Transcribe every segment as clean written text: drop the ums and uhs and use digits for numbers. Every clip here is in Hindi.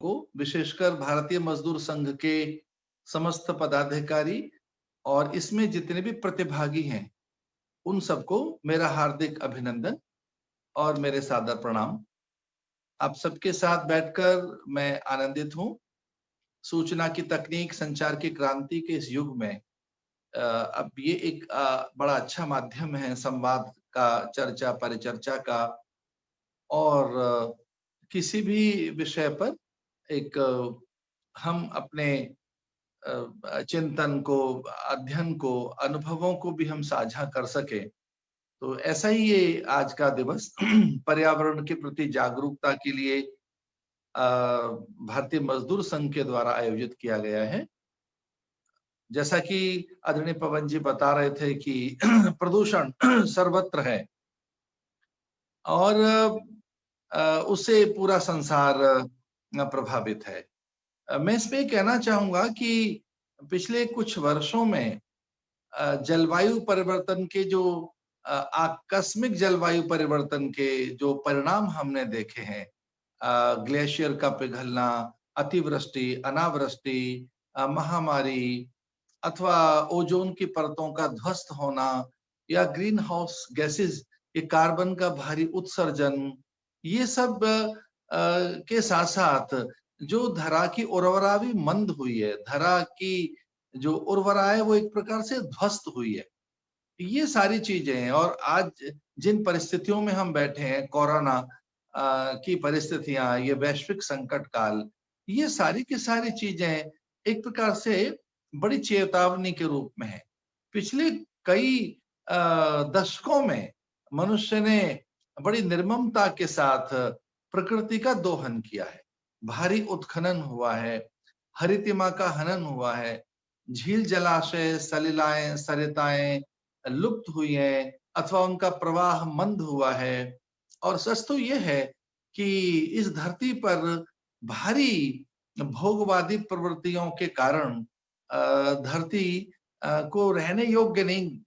को, विशेषकर भारतीय मजदूर संघ के समस्त पदाधिकारी और इसमें जितने भी प्रतिभागी हैं, उन सबको मेरा हार्दिक अभिनंदन और मेरे सादर प्रणाम। आप सबके साथ बैठकर मैं आनंदित हूं। सूचना की तकनीक, संचार की क्रांति के इस युग में अब ये एक बड़ा अच्छा माध्यम है संवाद का, चर्चा परिचर्चा का, और किसी भी विषय पर एक हम अपने चिंतन को, अध्ययन को, अनुभवों को भी हम साझा कर सके। तो ऐसा ही ये आज का दिवस पर्यावरण के प्रति जागरूकता के लिए भारतीय मजदूर संघ के द्वारा आयोजित किया गया है। जैसा कि आदरणीय पवन जी बता रहे थे कि प्रदूषण सर्वत्र है और उससे पूरा संसार प्रभावित है। मैं इसमें कहना चाहूंगा कि पिछले कुछ वर्षों में जलवायु परिवर्तन के जो आकस्मिक जलवायु परिवर्तन के जो परिणाम हमने देखे हैं, ग्लेशियर का पिघलना, अतिवृष्टि, अनावृष्टि, महामारी अथवा ओजोन की परतों का ध्वस्त होना या ग्रीन हाउस गैसेस के कार्बन का भारी उत्सर्जन, ये सब के साथ साथ जो धरा की उर्वरा भी मंद हुई है, धरा की जो उर्वरा है वो एक प्रकार से ध्वस्त हुई है। ये सारी चीजें हैं और आज जिन परिस्थितियों में हम बैठे हैं, कोरोना की परिस्थितियां, ये वैश्विक संकट काल, ये सारी की सारी चीजें एक प्रकार से बड़ी चेतावनी के रूप में है। पिछले कई दशकों में मनुष्य ने बड़ी निर्ममता के साथ प्रकृति का दोहन किया है। भारी उत्खनन हुआ है, हरितिमा का हनन हुआ है, झील जलाशय, सलिलाएं, सरिताएं लुप्त हुई हैं अथवा उनका प्रवाह मंद हुआ है। और सच तो ये है कि इस धरती पर भारी भोगवादी प्रवृत्तियों के कारण धरती को रहने योग्य नहीं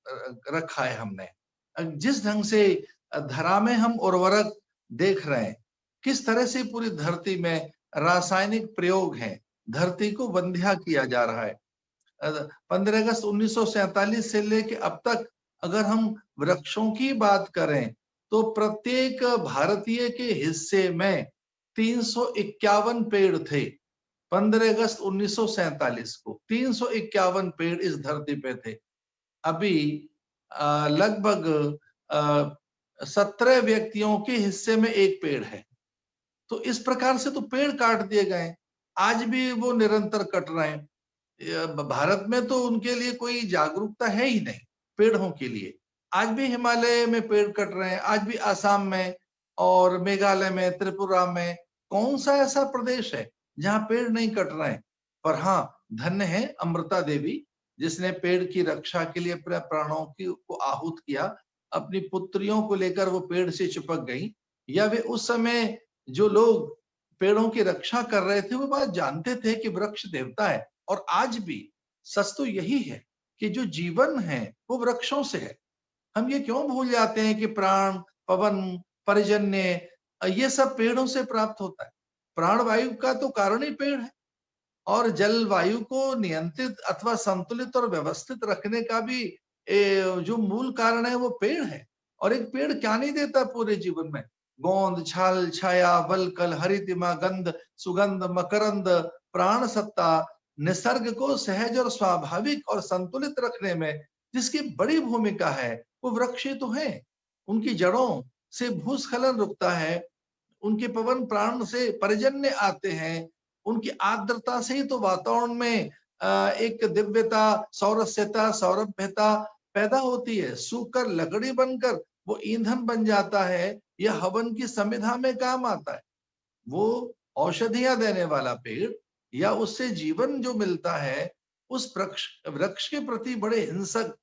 रखा है हमने। जिस ढंग से धरा में हम उर्वरक देख रहे हैं, किस तरह से पूरी धरती में रासायनिक प्रयोग हैं, धरती को बंध्या किया जा रहा है। 15 अगस्त 1947 से लेके अब तक अगर हम वृक्षों की बात करें तो प्रत्येक भारतीय के हिस्से में 351 पेड़ थे। 15 अगस्त 1947 को 351 पेड़ इस धरती पे थे। अभी लगभग 17 व्यक्तियों के हिस्से में एक पेड़ है। तो इस प्रकार से तो पेड़ काट दिए गए, आज भी वो निरंतर कट रहे हैं। भारत में तो उनके लिए कोई जागरूकता है ही नहीं पेड़ों के लिए। आज भी हिमालय में पेड़ कट रहे हैं, आज भी आसाम में और मेघालय में, त्रिपुरा में कौन सा ऐसा प्रदेश है जहां पेड़ नहीं कट रहे हैं। पर हाँ, धन्य है अमृता देवी जिसने पेड़ की रक्षा के लिए अपने प्राणों को आहूत किया। अपनी पुत्रियों को लेकर वो पेड़ से चिपक गई। या वे उस समय जो लोग पेड़ों की रक्षा कर रहे थे वो बात जानते थे कि वृक्ष देवता है। और आज भी सच तो यही है कि जो जीवन है वो वृक्षों से है। हम ये क्यों भूल जाते हैं कि प्राण, पवन, पर्जन्य ये सब पेड़ों से प्राप्त होता है। प्राणवायु का तो कारण ही पेड़ है और जलवायु को नियंत्रित अथवा संतुलित और व्यवस्थित रखने का भी जो मूल कारण है वो पेड़ है। और एक पेड़ क्या नहीं देता पूरे जीवन में? गोंद, छाल, छाया, वलकल, हरितिमा, गंध, सुगंध, मकरंद, प्राण सत्ता, निसर्ग को सहज और स्वाभाविक और संतुलित रखने में जिसकी बड़ी भूमिका है वो वृक्ष तो है। उनकी जड़ों से भूस्खलन रुकता है, उनके पवन प्राण से पर्जन्य आते हैं, उनकी आर्द्रता से ही तो वातावरण में एक दिव्यता, सौरस्यता, सौरभ्यता पैदा होती है। सूखकर लकड़ी बनकर वो ईंधन बन जाता है, यह हवन की समिधा में काम आता है। वो औषधियां देने वाला पेड़ या उससे जीवन जो मिलता है, उस वृक्ष के प्रति बड़े हिंसक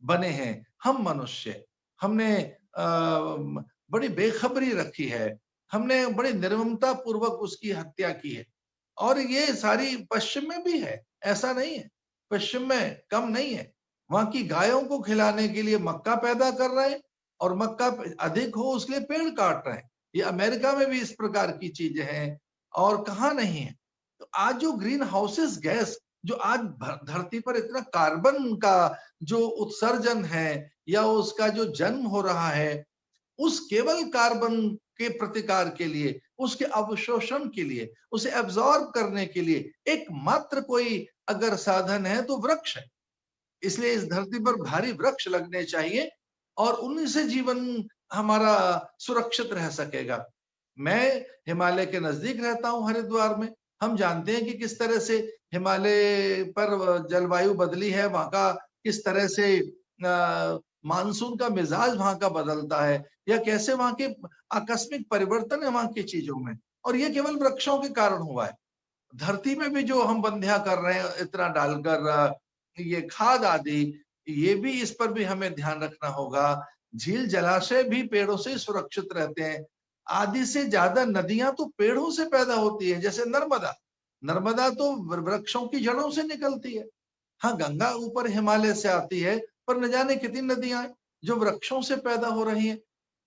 बने हैं हम मनुष्य। हमने बड़ी बेखबरी रखी है, हमने बड़ी निर्ममता पूर्वक उसकी हत्या की है। और ये सारी पश्चिम में भी है, ऐसा नहीं है पश्चिम में कम नहीं है। वहां की गायों को खिलाने के लिए मक्का पैदा कर रहे हैं और मक्का अधिक हो उसके लिए पेड़ काट रहे हैं। ये अमेरिका में भी इस प्रकार की चीजें हैं और कहाँ नहीं है। तो आज जो ग्रीन हाउसेस गैस, जो आज धरती पर इतना कार्बन का जो उत्सर्जन है या उसका जो जन्म हो रहा है, उस केवल कार्बन के प्रतिकार के लिए, उसके अवशोषण के लिए, उसे एब्जॉर्ब करने के लिए एकमात्र कोई अगर साधन है तो वृक्ष है। इसलिए इस धरती पर भारी वृक्ष लगने चाहिए और उन्हीं से जीवन हमारा सुरक्षित रह सकेगा। मैं हिमालय के नजदीक रहता हूं, हरिद्वार में। हम जानते हैं कि किस तरह से हिमालय पर जलवायु बदली है, वहां का किस तरह से मानसून का मिजाज वहां का बदलता है, या कैसे वहां के आकस्मिक परिवर्तन है वहां की चीजों में, और ये केवल वृक्षों के कारण हुआ है। धरती में भी जो हम बंधिया कर रहे हैं इतना डालकर, ये खाद आदि, ये भी, इस पर भी हमें ध्यान रखना होगा। झील जलाशय भी पेड़ों से सुरक्षित रहते हैं। आधी से ज्यादा नदियां तो पेड़ों से पैदा होती है, जैसे नर्मदा। नर्मदा तो वृक्षों की जड़ों से निकलती है। हाँ, गंगा ऊपर हिमालय से आती है, पर न जाने कितनी नदियां हैं जो वृक्षों से पैदा हो रही हैं।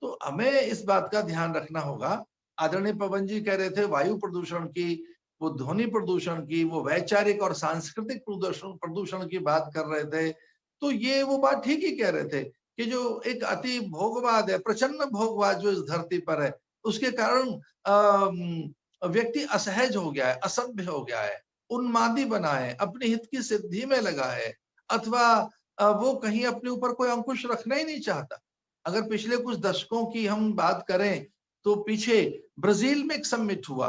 तो हमें इस बात का ध्यान रखना होगा। आदरणीय पवन जी कह रहे थे वायु प्रदूषण की, वो ध्वनि प्रदूषण की, वो वैचारिक और सांस्कृतिक प्रदूषण प्रदूषण की बात कर रहे थे। तो ये वो बात ठीक ही कह रहे थे कि जो एक अति भोगवाद है, प्रचंड भोगवाद जो इस धरती पर है, उसके कारण व्यक्ति असहज हो गया है, असभ्य हो गया है, उन्मादी बना है, अपने हित की सिद्धि में लगा है, अथवा वो कहीं अपने ऊपर कोई अंकुश रखना ही नहीं चाहता। अगर पिछले कुछ दशकों की हम बात करें तो पीछे ब्राजील में एक समिट हुआ,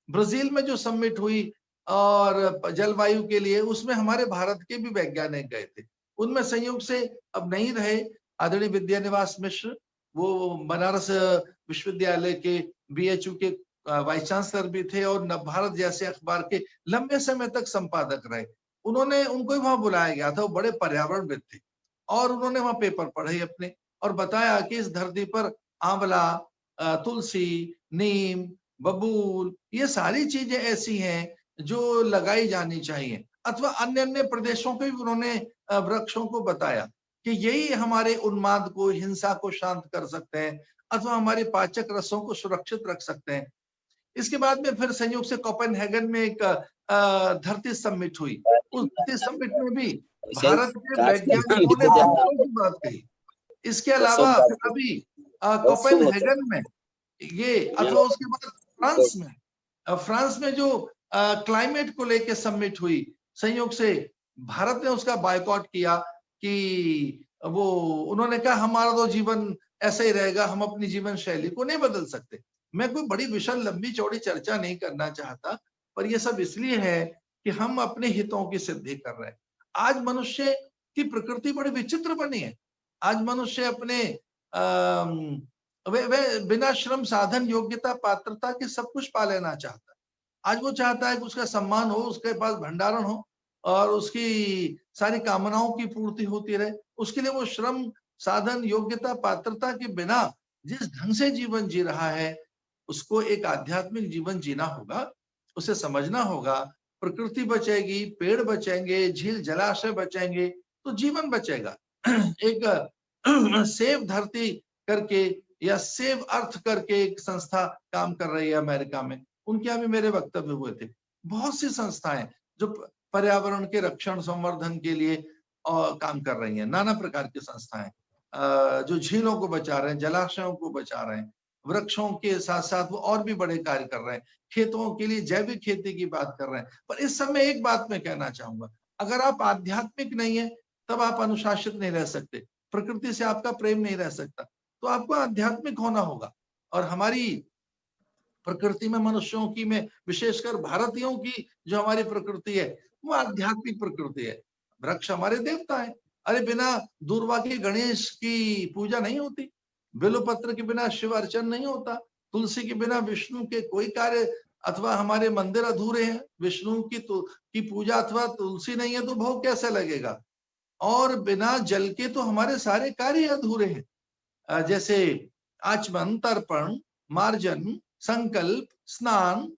ब्राजील में जो समिट हुई और जलवायु के लिए, उसमें हमारे भारत के भी वैज्ञानिक गए थे। उनमें संयोग से अब नहीं रहे आदरणीय विद्यानिवास मिश्र, वो बनारस विश्वविद्यालय के बीएचयू के वाइस चांसलर भी थे और नवभारत जैसे अखबार के लंबे समय तक संपादक रहे। उन्होंने, उनको ही वहां बुलाया गया था, वो बड़े पर्यावरणविद थे, और उन्होंने वहां पेपर पढ़े अपने और बताया कि इस धरती पर आंवला, तुलसी, नीम, बबूल, ये सारी चीजें ऐसी हैं जो लगाई जानी चाहिए। अथवा अन्य अन्य प्रदेशों के भी उन्होंने वृक्षों को बताया कि यही हमारे उन्माद को, हिंसा को शांत कर सकते हैं, अथवा हमारे पाचक रसों को सुरक्षित रख सकते हैं। इसके बाद में फिर संयोग से कोपेनहेगन में एक धरती समिट हुई। उस धरती समिट में भी भारत के वैज्ञानिकों ने वृक्षों की बात कही। इसके अलावा फिर अभी कोपेनहेगन में ये, अथवा उसके बाद फ्रांस में जो क्लाइमेट को लेके समिट हुई, संयोग से भारत ने उसका बायकॉट किया कि वो, उन्होंने कहा हमारा तो जीवन ऐसा ही रहेगा, हम अपनी जीवन शैली को नहीं बदल सकते। मैं कोई बड़ी विशाल लंबी चौड़ी चर्चा नहीं करना चाहता, पर यह सब इसलिए है कि हम अपने हितों की सिद्धि कर रहे हैं। आज मनुष्य की प्रकृति बड़ी विचित्र बनी है। आज मनुष्य अपने वे बिना श्रम साधन योग्यता पात्रता के सब कुछ पा लेना चाहता है। आज वो चाहता है कि उसका सम्मान हो, उसके पास भंडारण हो और उसकी सारी कामनाओं की पूर्ति होती रहे। उसके लिए वो श्रम साधन योग्यता पात्रता के बिना जिस ढंग से जीवन जी रहा है, उसको एक आध्यात्मिक जीवन जीना होगा। उसे समझना होगा, प्रकृति बचेगी, पेड़ बचेंगे, झील जलाशय बचेंगे तो जीवन बचेगा। एक सेव धरती करके या सेव अर्थ करके एक संस्था काम कर रही है अमेरिका में, उनके यहाँ भी मेरे वक्तव्य हुए थे। बहुत सी संस्थाएं जो पर्यावरण के रक्षण संवर्धन के लिए काम कर रही हैं, नाना प्रकार की संस्थाएं जो झीलों को बचा रहे हैं, जलाशयों को बचा रहे हैं, वृक्षों के साथ साथ वो और भी बड़े कार्य कर रहे हैं, खेतों के लिए जैविक खेती की बात कर रहे हैं। पर इस समय एक बात मैं कहना चाहूंगा, अगर आप आध्यात्मिक नहीं है तब आप अनुशासित नहीं रह सकते, प्रकृति से आपका प्रेम नहीं रह सकता, तो आपको आध्यात्मिक होना होगा। और हमारी प्रकृति में, मनुष्यों की में, विशेषकर भारतीयों की जो हमारी प्रकृति है वो आध्यात्मिक प्रकृति है। वृक्ष हमारे देवता है। अरे बिना दूर्वा के गणेश की पूजा नहीं होती, बिल्वपत्र के बिना शिव अर्चन नहीं होता, तुलसी के बिना विष्णु के कोई कार्य, अथवा हमारे मंदिर अधूरे हैं। विष्णु की पूजा अथवा तुलसी नहीं है तो भोग कैसे लगेगा, और बिना जल के तो हमारे सारे कार्य अधूरे हैं। जैसे आचमन, तर्पण, मार्जन, संकल्प, स्नान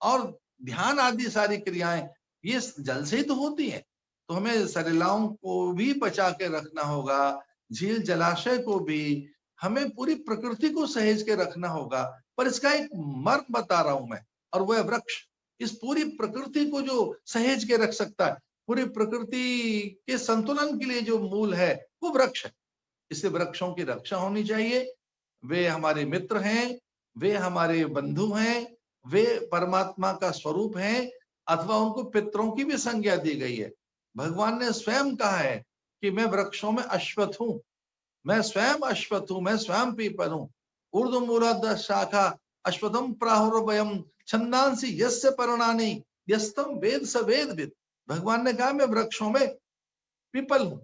और ध्यान आदि सारी क्रियाएं ये जल से ही तो होती हैं। तो हमें सरिलाओं को भी बचा के रखना होगा, झील जलाशय को भी, हमें पूरी प्रकृति को सहेज के रखना होगा। पर इसका एक मर्म बता रहा हूं मैं, और वह वृक्ष इस पूरी प्रकृति को जो सहेज के रख सकता है, पूरी प्रकृति के संतुलन के लिए जो मूल है वो वृक्ष है। इसलिए वृक्षों की रक्षा होनी चाहिए। वे हमारे मित्र हैं, वे हमारे बंधु हैं, वे परमात्मा का स्वरूप हैं, अथवा उनको पितरों की भी संज्ञा दी गई है। भगवान ने स्वयं कहा है कि मैं वृक्षों में अश्वत्थ हूं, मैं स्वयं अश्वत्थ हूं, मैं स्वयं पीपल हूं। ऊर्ध्वमूलतः शाखा अश्वत्थम प्राहुर्भयम् छंदांसि यस्य पर्णानि यस्तम वेद स वेदविद। भगवान ने कहा मैं वृक्षों में पीपल हूं।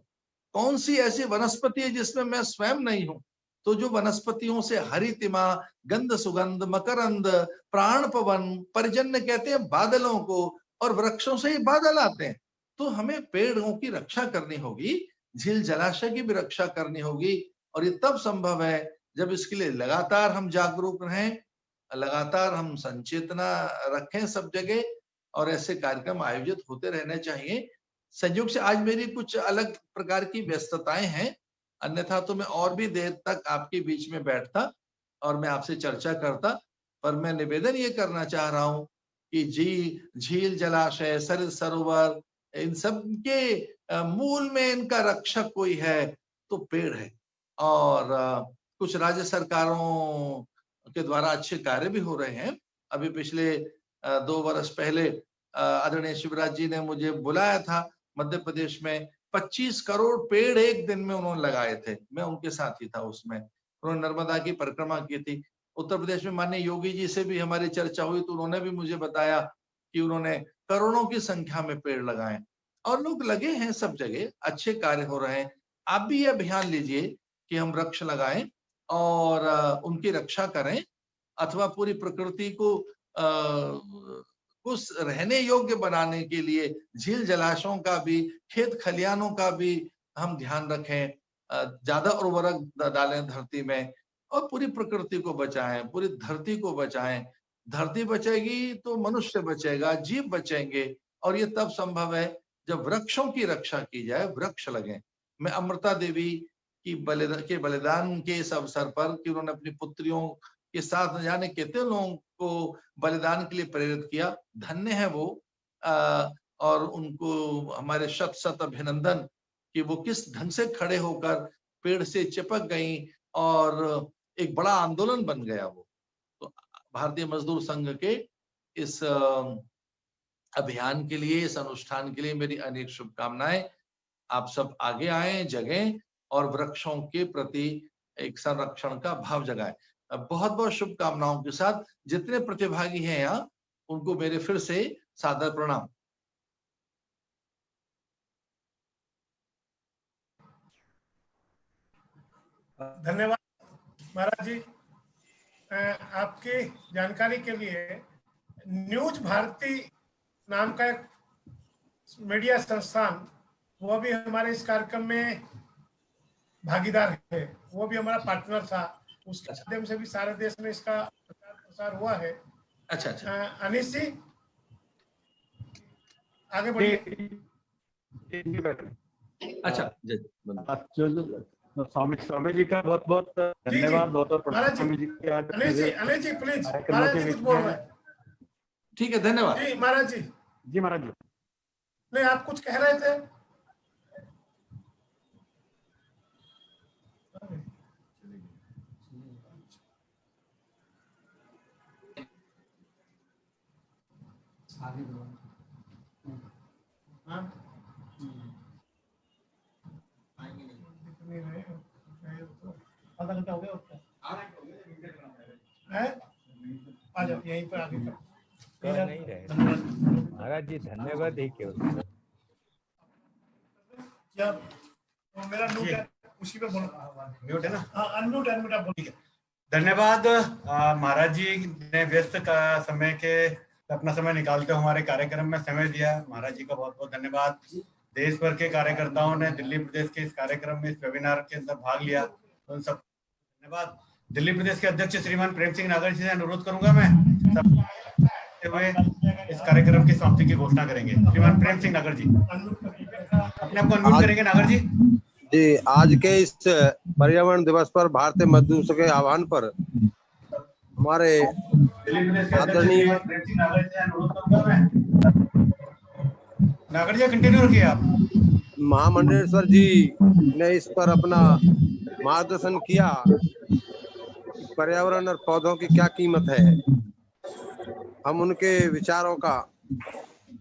कौन सी ऐसी वनस्पति है जिसमें मैं स्वयं नहीं हूं? तो जो वनस्पतियों से हरितिमा, गंध सुगंध, मकरंद, प्राण पवन, पर्जन्य कहते हैं बादलों को, और वृक्षों से ही बादल आते हैं। तो हमें पेड़ों की रक्षा करनी होगी, झील जलाशय की भी रक्षा करनी होगी, और ये तब संभव है जब इसके लिए लगातार हम जागरूक रहें, लगातार हम संचेतना रखें सब जगह, और ऐसे कार्यक्रम आयोजित होते रहने चाहिए। संयोग से आज मेरी कुछ अलग प्रकार की व्यस्तताएं हैं, अन्यथा तो मैं और भी देर तक आपके बीच में बैठता और मैं आपसे चर्चा करता। पर मैं निवेदन ये करना चाह रहा हूं कि झील जलाशय, सरोवर, इन सब के मूल में इनका रक्षक कोई है तो पेड़ है। और कुछ राज्य सरकारों के द्वारा अच्छे कार्य भी हो रहे हैं। अभी पिछले 2 वर्ष पहले आदरणीय शिवराज जी ने मुझे बुलाया था मध्य प्रदेश में, 25 करोड़ पेड़ एक दिन में उन्होंने लगाए थे, मैं उनके साथ ही था उसमें। उन्होंने नर्मदा की परिक्रमा की थी। उत्तर प्रदेश में माननीय योगी जी से भी हमारी चर्चा हुई, तो उन्होंने भी मुझे बताया कि उन्होंने करोड़ों की संख्या में पेड़ लगाए, और लोग लगे हैं सब जगह, अच्छे कार्य हो रहे हैं। आप भी ये अभियान लीजिए कि हम वृक्ष लगाएं और उनकी रक्षा करें, अथवा पूरी प्रकृति को उस रहने योग्य बनाने के लिए झील जलाशयों का भी, खेत खलियानों का भी हम ध्यान रखें, ज्यादा उर्वरक डालें धरती में, और पूरी प्रकृति को बचाएं, पूरी धरती को बचाएं। धरती बचेगी तो मनुष्य बचेगा, जीव बचेंगे, और ये तब संभव है जब वृक्षों की रक्षा की जाए, वृक्ष लगे। मैं अमृता देवी की बलिदान के इस अवसर पर, कि उन्होंने अपनी पुत्रियों के साथ न जाने कितने लोगों को बलिदान के लिए प्रेरित किया, धन्य है वो। और उनको हमारे शत शत अभिनंदन कि वो किस ढंग से खड़े होकर पेड़ से चिपक गई, और एक बड़ा आंदोलन बन गया वो। तो भारतीय मजदूर संघ के इस अभियान के लिए, इस अनुष्ठान के लिए मेरी अनेक शुभकामनाएं। आप सब आगे आए, जगें, और वृक्षों के प्रति एक संरक्षण का भाव जगाएं। बहुत बहुत शुभकामनाओं के साथ जितने प्रतिभागी हैं यहाँ, उनको मेरे फिर से सादर प्रणाम। धन्यवाद महाराज जी। आपकी जानकारी के लिए न्यूज भारती नाम का एक मीडिया संस्थान, वो भी हमारे इस कार्यक्रम में भागीदार है, वो भी हमारा पार्टनर था। उसके माध्यम से भी सारे देश में इसका प्रचार प्रसार हुआ है। अच्छा अच्छा। अनीश जी आगे बढ़िए। अच्छा स्वामी जी का बहुत बहुत धन्यवाद। स्वामी जी अनिल जी प्लीज, महाराज जी कुछ बोल रहे हैं। ठीक है, धन्यवाद जी महाराज जी। जी महाराज जी, नहीं आप कुछ कह रहे थे। आधा घंटा हो गया आ जाओ यहीं पर आगे नहीं रहे महाराज जी। धन्यवाद ही केवल जब मेरा म्यूट है उसी पे बोलो। म्यूट है ना? हाँ अनम्यूट आप बोलिए। धन्यवाद महाराज जी ने व्यस्त का समय के अपना समय निकालते हुए हमारे कार्यक्रम में समय दिया। महाराज जी का बहुत बहुत धन्यवाद। देश भर के कार्यकर्ताओं ने दिल्ली प्रदेश के इस कार्यक्रम में, इस वेबिनार के अंदर भाग लिया, उन सब धन्यवाद। दिल्ली प्रदेश के अध्यक्ष श्रीमान प्रेम सिंह नागर जी से अनुरोध करूंगा मैं सब हुए इस कार्यक्रम की समाप्ति की घोषणा करेंगे। श्रीमान प्रेम सिंह नागर जी अपने आप को अनम्यूट करेंगे। नागर जी जी, आज के इस पर्यावरण दिवस पर भारतीय मजदूर संघ के आह्वान पर हमारे आदरणीय नागर जी कंटिन्यू रखिए आप। महामंडलेश्वर जी ने इस पर अपना मार्गदर्शन किया कि पर्यावरण और पौधों की क्या कीमत है। हम उनके विचारों का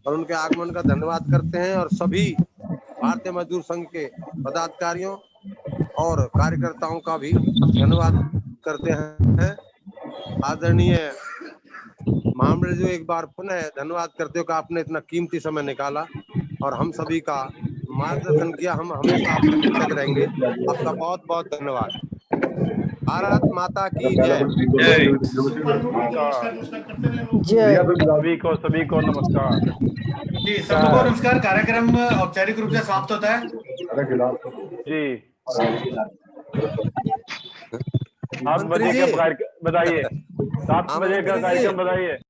और उनके आगमन का धन्यवाद करते हैं और सभी भारतीय मजदूर संघ के पदाधिकारियों और कार्यकर्ताओं का भी धन्यवाद करते हैं। आदरणीय महामंडल जी, एक बार पुनः धन्यवाद करते हो कि आपने इतना कीमती समय निकाला और हम सभी का मार्गदर्शन किया। हम हमेशा आपके कृतज्ञ रहेंगे। आपका बहुत बहुत धन्यवाद। भारत माता की जय। सभी को नमस्कार। जी सबको नमस्कार। कार्यक्रम औपचारिक रूप से समाप्त होता है। जी 7 मंत्री बजे जी। का बताइए, 7 बजे का मंत्री जी। कार्यक्रम बताइए।